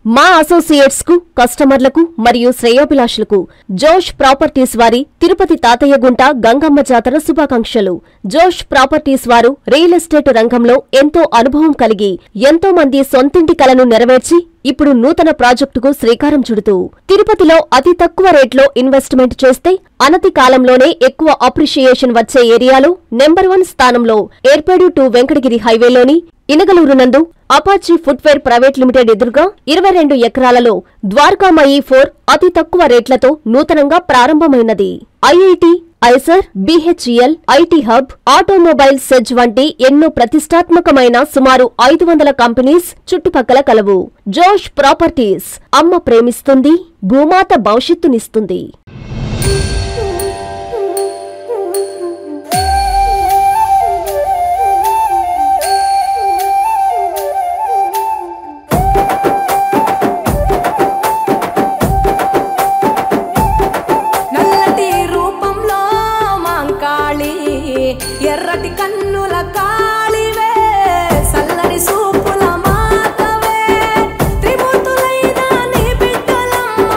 మా అసోసియేట్స్ కు, కస్టమర్లకు మరియు శ్రేయోభిలాషులకు జోష్ ప్రాపర్టీస్ వారి తిరుపతి తాతయ్యగుంట గంగమ్మ జాతర శుభాకాంక్షలు. జోష్ ప్రాపర్టీస్ వారు రియల్ ఎస్టేట్ రంగంలో ఎంతో అనుభవం కలిగి ఎంతో మంది సొంతింటి కలను నెరవేర్చి ఇప్పుడు నూతన ప్రాజెక్టుకు శ్రీకారం చుడుతూ తిరుపతిలో అతి తక్కువ రేట్లో ఇన్వెస్ట్మెంట్ చేస్తే అనతి కాలంలోనే ఎక్కువ అప్రిషియేషన్ వచ్చే ఏరియాలో నెంబర్ 1 స్థానంలో ఏర్పేడు టు వెంకటగిరి హైవేలోని ఇనగలూరు నందు అపాచీ ఫుట్వేర్ ప్రైవేట్ లిమిటెడ్ ఎదురుగా 22 ఎకరాలలో ద్వారకామయి 4 అతి తక్కువ రేట్లతో నూతనంగా ప్రారంభమైనది. IIT, IISER, BHEL, IT hub, automobile SEZ వంటి ఎన్నో ప్రతిష్టాత్మకమైన సుమారు 500 కంపెనీస్ చుట్టుపక్కల కలవు. జోష్ ప్రాపర్టీస్ అమ్మ ప్రేమిస్తుంది, భూమాత భవిష్యత్తునిస్తుంది. ఎర్రటి కన్నుల కాళివే సల్లని సూపుల మాతవే త్రిమూర్తులైన నీ బిడ్డలమ్మ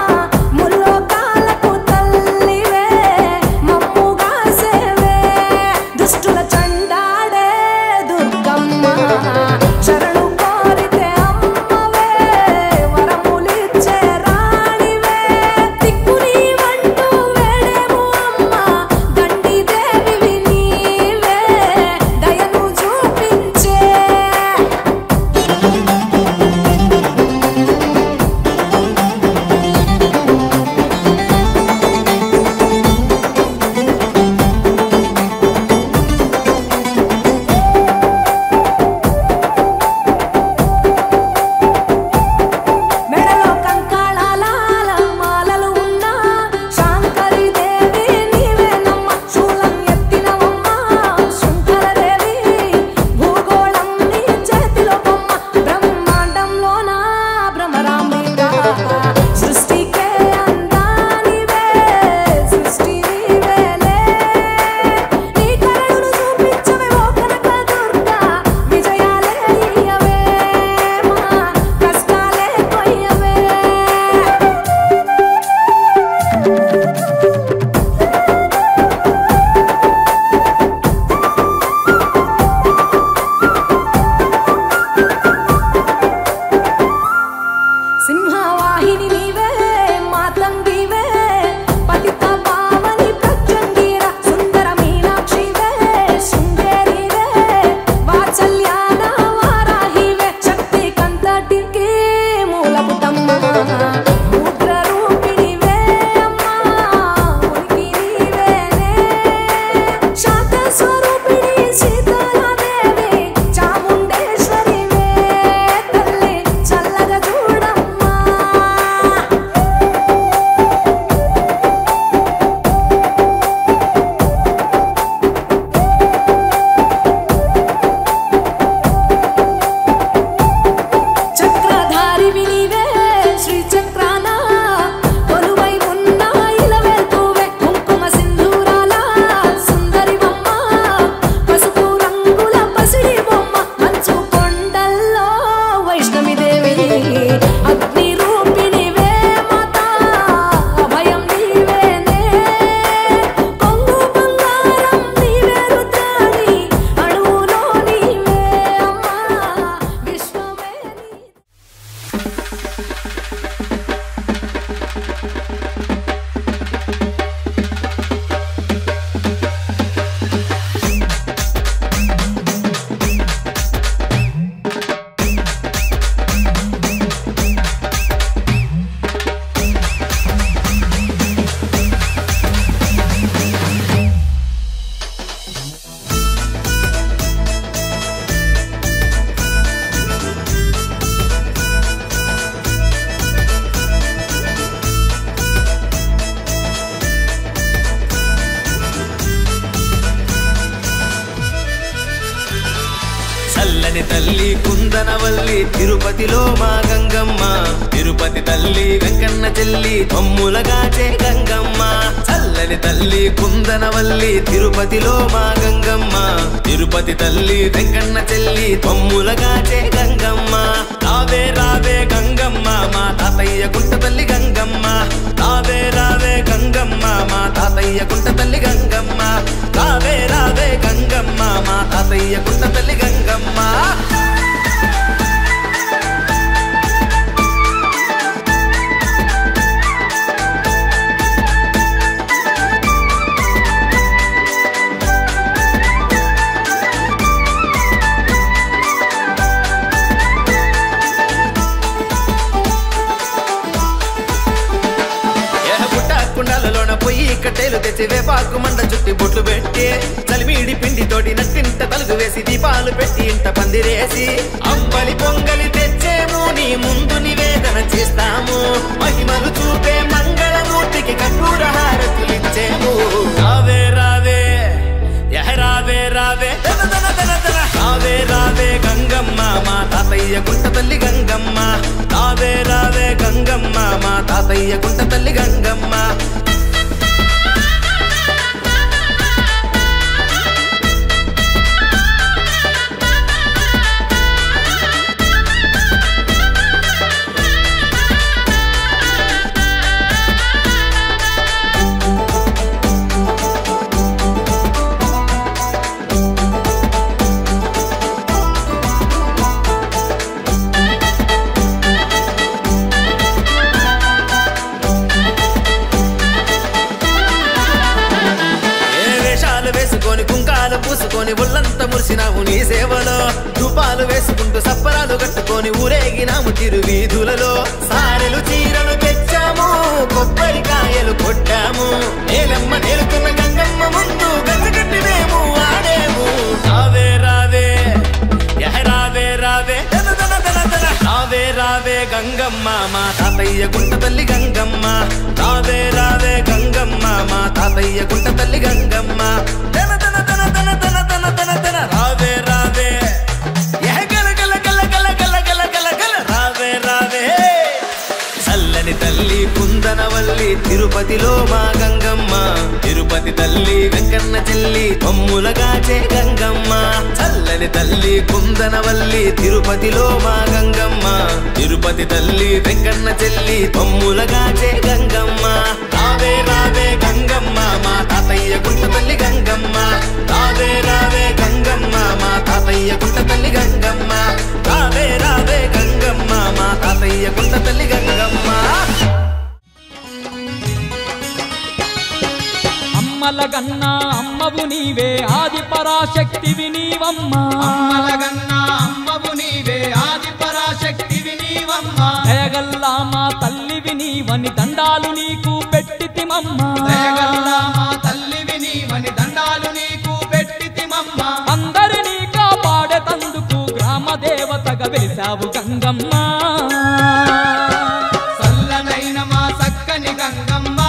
ముల్లోకాలకు తల్లివే మమ్ముగా సేవే దుష్టుల చండాడే దుర్గమ్మ శరణు కోరితే అమ్మవే వరములిచ్చే రాణివే దిక్కు నీవంటూ వేడేము అమ్మ దండి దేవివి చల్లని తల్లి కుందనవల్లి తిరుపతిలో మా గంగమ్మ తిరుపతి తల్లి వెంకన్న చెల్లి మమ్ములగాచే గంగమ్మ చల్లని తల్లి కుందనవల్లి తిరుపతిలో మా గంగమ్మ తిరుపతి తల్లి వెంకన్న చెల్లి మమ్ములగాచే గంగమ్మ రావే రావే గంగమ్మ కుంట తల్లి గంగమ్మ రావే రావే గంగమ్మ మా తాతయ్య కుంట తల్లి గంగమ్మ కుండాలలోన పొయ్యి కట్టెలు తెచ్చి వేపాకు మండ చుట్టి బొట్లు పెట్టి చలిమీడి పిండి తోటి నట్టింట తలుగు వేసి దీపాలు పెట్టి ఇంట పందిరేసి అంబలి పొంగలి తెచ్చేము నీ ముందు నివేదన చేస్తాము మహిమలు చూపే మంగళమూర్తికి కర్పూర హారతులిచ్చేము రావే రావే రావే రావే రావే రావే గంగమ్మ మా తాతయ్య కుంట తల్లి గంగమ్మ రావే రావే గంగమ్మ మా తాతయ్య కుంట తల్లి గంగమ్మ కుంకాలు పూసుకొని ఒళ్ళంతా మురిసినాము నీ సేవలో ధూపాలు వేసుకుంటూ సప్పరాలు కట్టుకొని ఊరేగినాము తిరు వీధులలో సారెలు చీరలు తెచ్చాము కొబ్బరికాయలు కొట్టాము నేలమ్మ నేలుతున్న గంగమ్మ ముందు గంగగట్టి మేము ఆడేము రావే రావే రావే రావే రావే రావే గంగమ్మ మా తాతయ్య కుంట తల్లి గంగమ్మ రావే రావే గంగమ్మ మా తాతయ్య కుంట తల్లి గంగమ్మ రావే రావే గల గల గల గల గల గల గల గల రావే రావే చల్లని తల్లి కుందనవల్లి తిరుపతిలో మా గంగమ్మ తిరుపతి తల్లి వెంకన్న చెల్లి కొమ్ములగాచే గంగమ్మ చల్లని తల్లి కుందనవల్లి తిరుపతిలో మా గంగమ్మ తిరుపతి తల్లి వెంకన్న చెల్లి కొమ్ములగాచే గంగమ్మ రావే రావే గంగమ్మ మా తాతయ్య కుంట తల్లి గంగమ్మ రావే రావే గంగమ్మ మా తాతయ్య కుంట తల్లి గంగమ్మ రావే రావే గంగమ్మ మా తాతయ్య కుంట తల్లి గంగమ్మ అమ్మలగన్నా అమ్మవు నీవే ఆది పరాశక్తివి నీవమ్మ అమ్మలగన్నా అమ్మవు నీవే ఆది పరాశక్తివి నీవమ్మ దయగల్లా మా తల్లివి నీవని దండాలు నీకు పెట్టితిమమ్మ దయగల్లా మా తల్లివి నీవని దండాలు నీకు పెట్టితిమమ్మ అందరినీ కాపాడేతందుకు గ్రామ దేవతగా వెలిసావు గంగమ్మ సల్లనైన మా సక్కని గంగమ్మ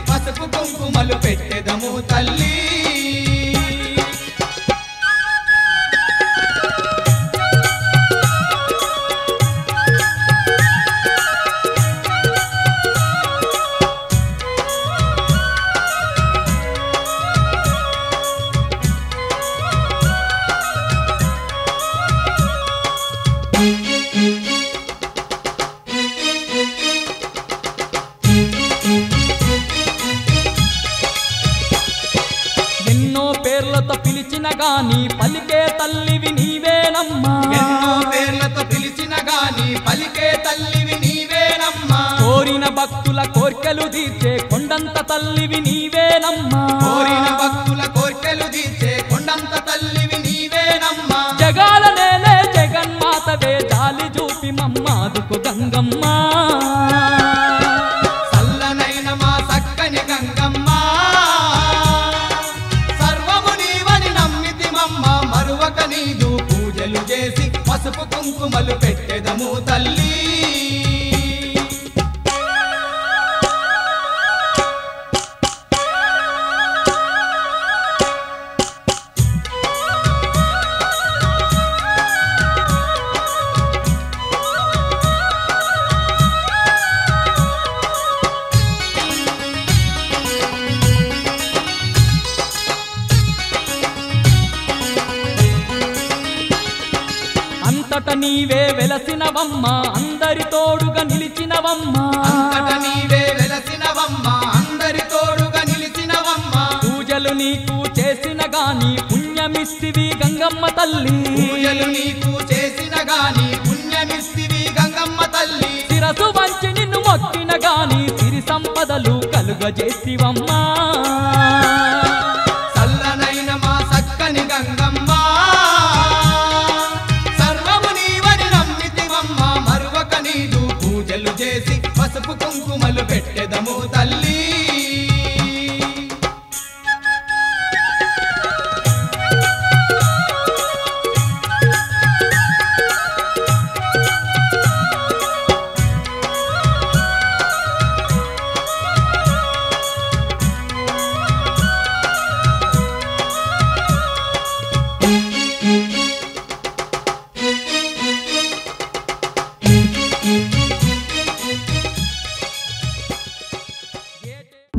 పసుపు కుంకుమలు పెట్టెదము తల్లి గాని పలికే తల్లివి నీవేనమ్మా ఎన్నో పేర్లతో పిలిచిన గాని పలికే తల్లివి నీవేనమ్మా కోరిన భక్తుల కోర్కెలు తీర్చే కొండంత తల్లివి నీవేనమ్మా కోరిన భక్తుల కోర్కెలు తీర్చే కొండంత తల్లివి నీవేనమ్మా జగాల నేలే జగన్మాతవే జాలి చూపి మమ్మాదుకు గంగమ్మ సల్లనైన మా సక్కని గంగమ్మ పూజలు చేసి పసుపు కుంకుమలు పెట్టెదము తల్లి అంత అంతట నీవే వెలసినవమ్మ అందరి తోడుగా నిలిచినవమ్మ అంతట నీవే వెలసినవమ్మ అందరి తోడుగా నిలిచినవమ్మ పూజలు నీకు చేసిన గాని పుణ్యమిస్తివి గంగమ్మ తల్లి పూజలు నీకు చేసిన గాని పుణ్యమిస్తివి గంగమ్మ తల్లి శిరసు వంచి నిన్ను మొక్కిన గాని సిరి సంపదలు కలుగజేసివమ్మా చల్లనైన మా సక్కని గంగమ్మ సర్వము నీవని నమ్మితివమ్మ మరువక నీదు పూజలు చేసి పసుపు కుంకుమలు పెట్టెదము తల్లి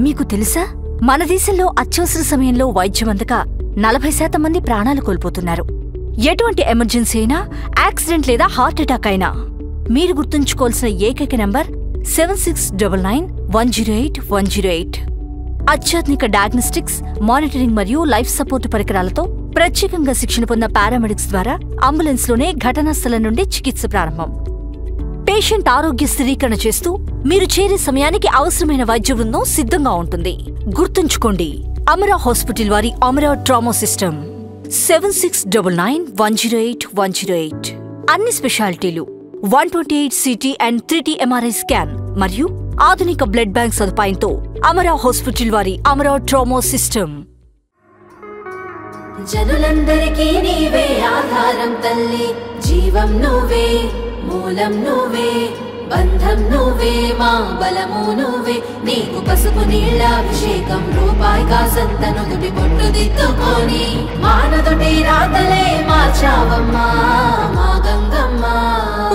మీకు తెలుసా మన దేశంలో అత్యవసర సమయంలో వైద్యం అందక 40% మంది ప్రాణాలు కోల్పోతున్నారు. ఎటువంటి ఎమర్జెన్సీ అయినా, యాక్సిడెంట్ లేదా హార్ట్ అటాక్ అయినా మీరు గుర్తుంచుకోవాల్సిన ఏకైక నంబర్ 7699108108. అత్యాధునిక డయాగ్నోస్టిక్స్, మానిటరింగ్ మరియు లైఫ్ సపోర్ట్ పరికరాలతో ప్రత్యేకంగా శిక్షణ పొందిన పారామెడిక్స్ ద్వారా అంబులెన్స్లోనే ఘటనా స్థలం నుండి చికిత్స ప్రారంభం. పేషెంట్ ఆరోగ్య స్థిరీకరణ చేస్తూ మీరు చేరే సమయానికి అవసరమైన వైద్య బృందం సిద్ధంగా ఉంటుంది. గుర్తుంచుకోండి, అమరా హాస్పిటల్ వారి అమరా ట్రామా సిస్టమ్ 7699108108. అన్ని స్పెషాలిటీలు, 128 CT and 3T MRI scan మరియు ఆధునిక బ్లడ్ బ్యాంక్ సదుపాయంతో అమరా హాస్పిటల్ వారి అమరా ట్రామా సిస్టమ్. జనులందరికీ నీవే ఆధారం తల్లి, జీవం నువ్వే, మూలం నువ్వే, బంధం నువ్వే, మా బలము నువ్వే. నీకు పసుపు నీళ్ళాభిషేకం, రూపాయి కాసంత నుదుటి పొట్టు దిద్దుకొని మానదుటి రాతలే మార్చావమ్మా మా గంగమ్మ.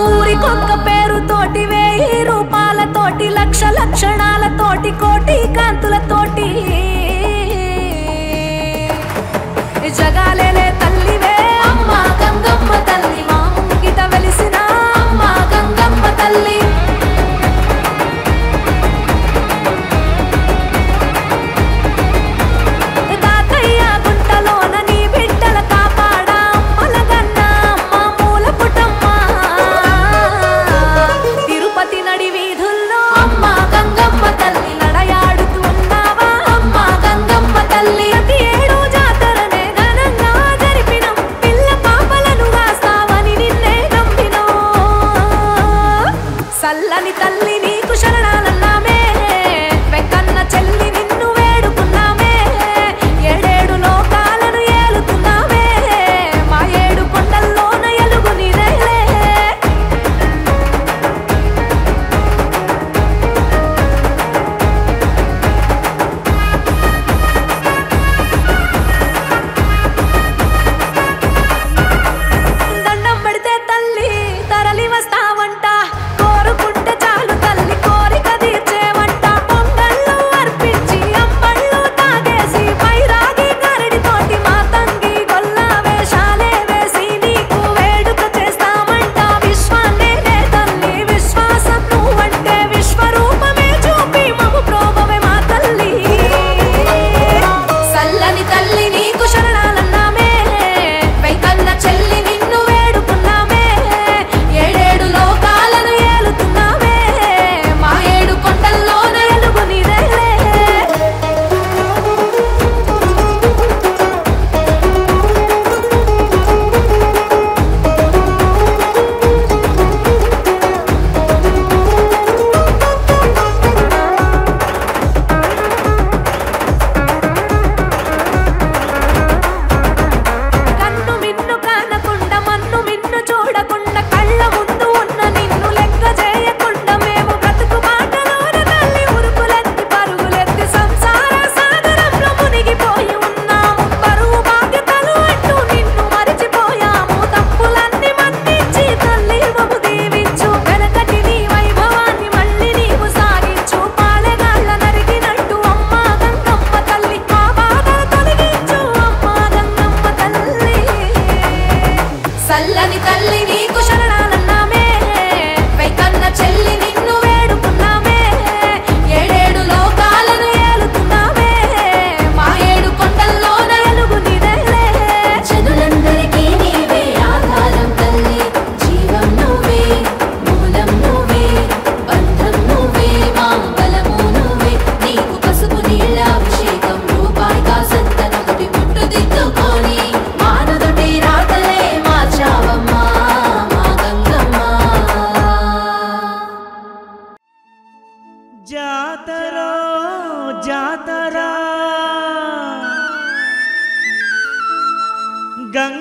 ఊరికొక్క పేరుతోటి, 1000 రూపాలతోటి, లక్ష లక్షణాలతోటి, కోటి కాంతులతోటి జగాలేలే తల్లివే అమ్మ గంగమ్మ తల్లి. మా ముంగిట వెలిసిన అమ్మ గంగమ్మ తల్లి. తాతయ్య గుంటలోన నీ బిడ్డల కాపాడా అమ్మలగన్న అమ్మ మూల పుటమ్మ. తిరుపతి నడి వీధుల్లో అమ్మ గంగమ్మ తల్లి నడయాడుతూ ఉన్న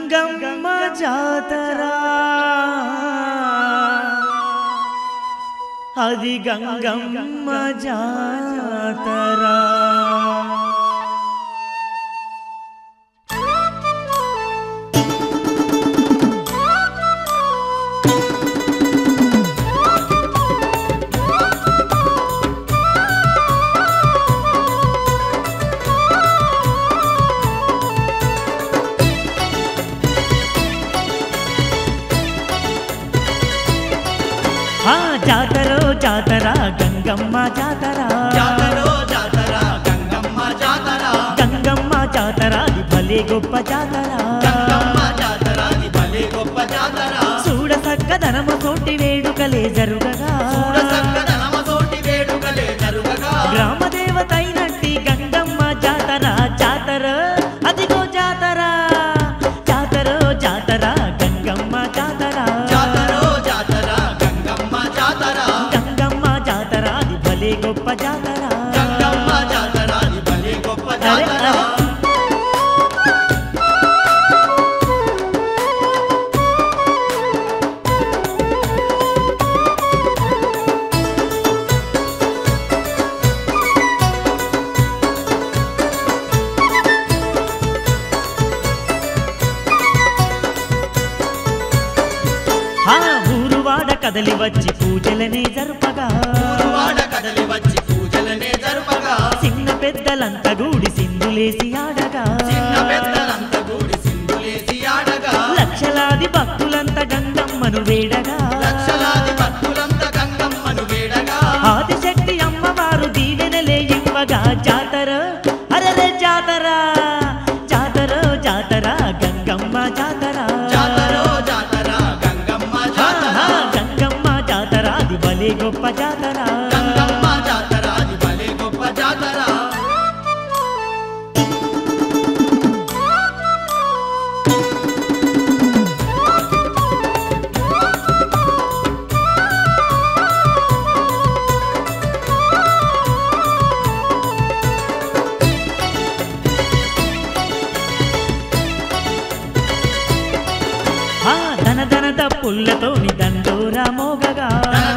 గంగమ్మ జాతర అది గంగమ్మ జాతర జాతరో జాతర గంగమ్మ జాతర జాతరో జాతర గంగమ్మ జాతర గంగమ్మ జాతర అది భలే గొప్ప జాతర గంగమ్మ జాతర అది భలే గొప్ప జాతర చూడ చక్కదనము తోటి వేడుకలే జరుగగా చూడ చక్కదనమ తోటి వేడుకలే జరుగగా గ్రామ దేవత అయినట్టి గంగమ్మ జాతర జాతర అదిగో జాతర జాతరో జాతర గంగమ్మ జాతర జాతరో జాతర గంగమ్మ జాతర గంగమ్మ జాతర అది భలే గొప్ప జాతర గంగమ్మ జాతర అది భలే గొప్ప జాతర ఊరువాడ కదలి వచ్చి పూజలనే జరుపగా ఊరువాడ కదలి వచ్చి పూజలనే జరుపగా చిన్న పెద్దలంతా గూడి సింధులేసి ఆడగా చిన్న పెద్దలంత గూడి సింధులేసి ఆడగా లక్షలాది భక్తులంతా గంగమ్మను వేడగా లక్షలాది భక్తులంత గంగమ్మను వేడగా ఆదిశక్తి అమ్మవారు దీవెనలే ఇవ్వగా జాతర అరరే జాతర జాతర జాతర గంగమ్మ జాతర జాతరో జాతర గంగమ్మ జాతర గంగమ్మ జాతర అది భలే గొప్ప జాతర గంగమ్మ జాతర అది భలే గొప్ప జాతర ధన ధన తప్పులతోని దండోరా మోగగా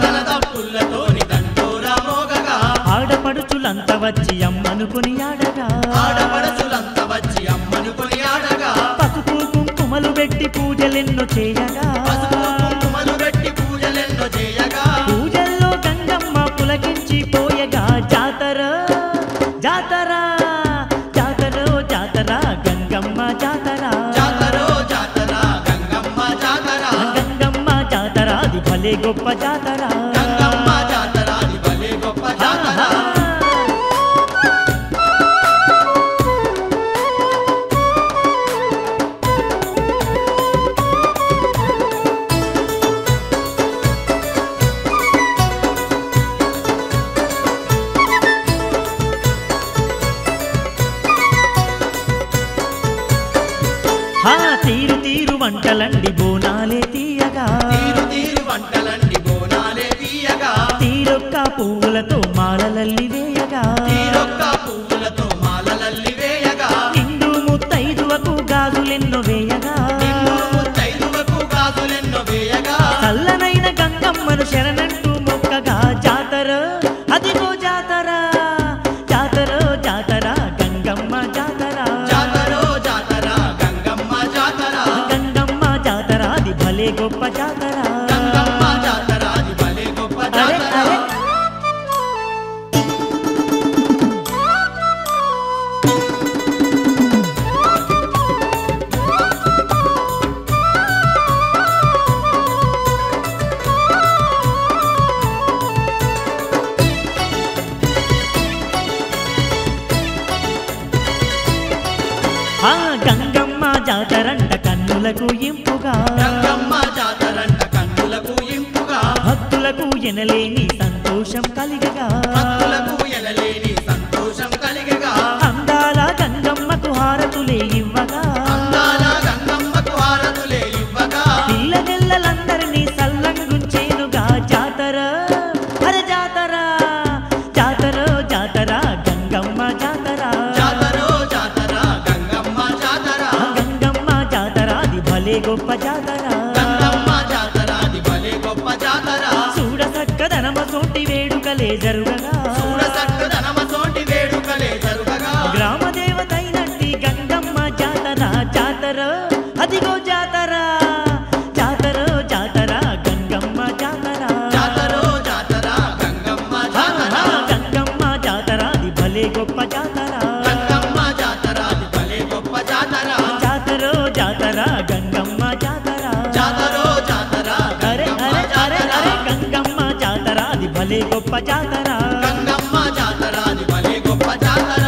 తన తప్పులతోని దండోరా మోగగా ఆడపడుచులంత వచ్చి అమ్మనుకుని ఆడగా ఆడపడుచులంత వచ్చి అమ్మను కొని ఆడగా పసుపు కుంకుమలు పెట్టి పూజలెన్నో చేయగా పసుపు కుంకుమలు పెట్టి పూజలెన్నో చేయగా పూజల్లో గంగమ్మ పులకించి పోయగా జాతర జాతర జాతర జాతర గంగమ్మ జాతర జాతరో జాతర గంగమ్మ జాతర గంగమ్మ జాతర అది భలే గొప్ప జాతర గంగమ్మ జాతర అది భలే గొప్ప జాతర తీరు తీరు వంటలండి బోనాలే తీయగా తీరు తీరు వంటలండి బోనాలే తీయగా తీరొక్క పువ్వులతో మాలలల్లి వేయగా తీరొక్క పువ్వులతో మాలలల్లి వేయగా నిండు ముత్తైదువకు గాజులెన్నో వేయగా నిన్ను ముత్తైదువకు గాజులెన్నో వేయగా చల్లనైన గంగమ్మను శరణంటూ మొక్కగా జాతర అదిగో జాతర జాతర జాతర గంగమ్మ జాతర జాతరో జాతర గంగమ్మ జాతర గంగమ్మ జాతర అది భలే గొప్ప జాతర గంగమ్మ జాతర అది భలే గొప్ప అరే, జాతర అరే. గంగమ్మ జాతరంట కన్నులకు ఇంపుగా గంగమ్మ జాతరంట కన్నులకు ఇంపుగా భక్తులకు ఎనలేని సంతోషం కలిగగా భక్తులకు ఎనలేని సంతోషం కలిగగా అందాల గంగమ్మకు హారతులే ఇవ్వగా అందాల గంగమ్మకు హారతులే ఇవ్వగా పిల్లనెల్లలందరినీ సల్లంగుంచేనుగా జాతర అరే జాతర జాతర జాతర గంగమ్మ జాతర జాతరో జాతర గంగమ్మ జాతర గంగమ్మ జాతర అది భలే గొప్ప జాతర గంగమ్మ జాతర అది భలే గొప్ప జాతర చూడ చక్కదనమ తోటి వేడుకలే జరుగగా చూడ చక్కదనమ తోటి వేడుకలే జరుగగా గ్రామ దేవతైనట్టి గంగమ్మ జాతర జాతర అదిగో జాతర జాతర జాతర గంగమ్మ జాతర జాతర జాతర గంగమ్మ జాతర గంగమ్మ జాతర అది భలే గొప్ప జాతర గంగమ్మ జాతర అది భలే గొప్ప జాతర జాతర జాతర గంగమ్మ జాతర జాతర జాతర అరే అరే అరే అరే గంగమ్మ జాతర అది భలే గొప్ప జాతర గంగమ్మ జాతర అది భలే గొప్ప జాతర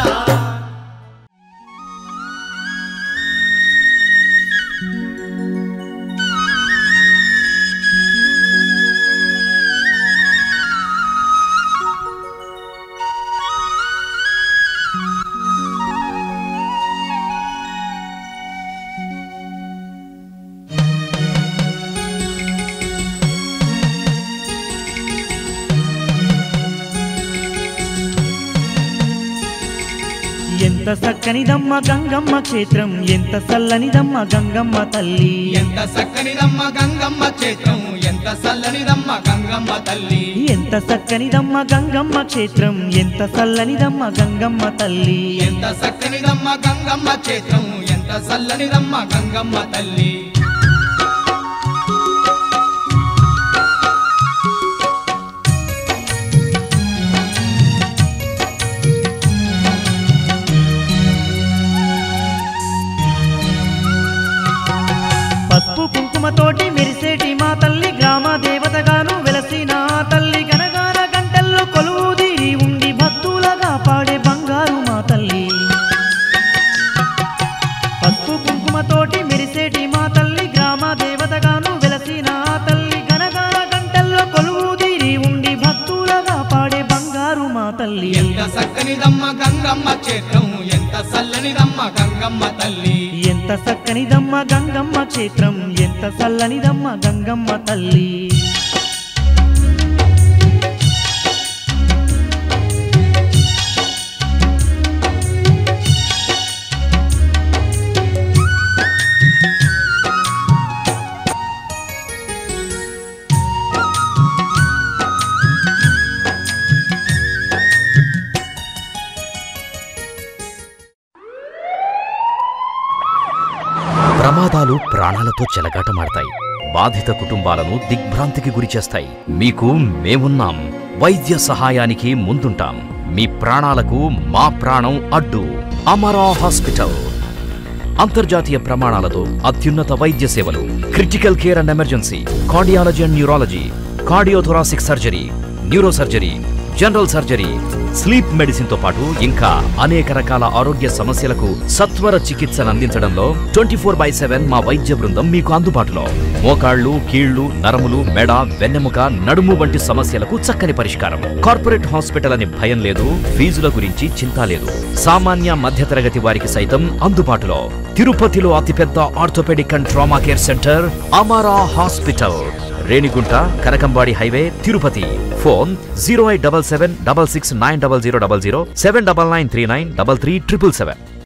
ఎంత చక్కనిదమ్మ గంగమ్మ క్షేత్రం ఎంత చల్లనిదమ్మ గంగమ్మ తల్లి ఎంత చక్కనిదమ్మ గంగమ్మ క్షేత్రం ఎంత చల్లనిదమ్మ గంగమ్మ తల్లి ఎంత చక్కనిదమ్మ గంగమ్మ క్షేత్రం ఎంత చల్లనిదమ్మ గంగమ్మ తల్లి ఎంత చక్కనిదమ్మ గంగమ్మ క్షేత్రం ఎంత చల్లనిదమ్మ గంగమ్మ తల్లి పసుపు కుంకుమతోటి మెరిసేటి మా తల్లి గ్రామ దేవతగాను వెలసిన ఆ తల్లి గనగాన గంటల్లో కొలువుదీరి ఉండి భక్తులగా పాడే బంగారు మా తల్లి పసుపు కుంకుమతోటి మెరిసేటి మా తల్లి గ్రామ దేవతగాను వెలసిన ఆ తల్లి గనగాన గంటల్లో కొలువుదీరి ఉండి భక్తులగా పాడే బంగారు మా తల్లి ఎంత చక్కనిదమ్మ గంగమ్మ క్షేత్రం ఎంత చల్లనిదమ్మ గంగమ్మ తల్లి ఎంత చక్కనిదమ్మ గంగమ్మ క్షేత్రం ఎంత చల్లనిదమ్మ గంగమ్మ తల్లి ప్రమాదాలు ప్రాణాలతో చెలగాటమాడతాయి. బాధిత కుటుంబాలను దిగ్భ్రాంతికి గురిచేస్తాయి. మీకు మేమున్నాం. వైద్య సహాయానికి ముందుంటాం. మీ ప్రాణాలకు మా ప్రాణం అడ్డు. అమరా హాస్పిటల్. అంతర్జాతీయ ప్రమాణాలతో అత్యున్నత వైద్య సేవలు, critical care and emergency, cardiology and neurology, cardiothoracic surgery, neuro surgery, general surgery, sleep medicine తో పాటు ఇంకా అనేక రకాల ఆరోగ్య సమస్యలకు సత్వర చికిత్సను అందించడంలో 24/7 మా వైద్య బృందం మీకు అందుబాటులో. మోకాళ్లు, కీళ్లు, నరములు, మెడ, వెన్నెముక, నడుము వంటి సమస్యలకు చక్కని పరిష్కారం. కార్పొరేట్ హాస్పిటల్ అని భయం లేదు. ఫీజుల గురించి చింత లేదు. సామాన్య మధ్యతరగతి వారికి సైతం అందుబాటులో. తిరుపతిలో అతిపెద్ద orthopaedic and trauma care centre Amara hospital. Renigunta, Kanakambadi highway, Tirupati. Phone 0877 66 90000 79939 33 777.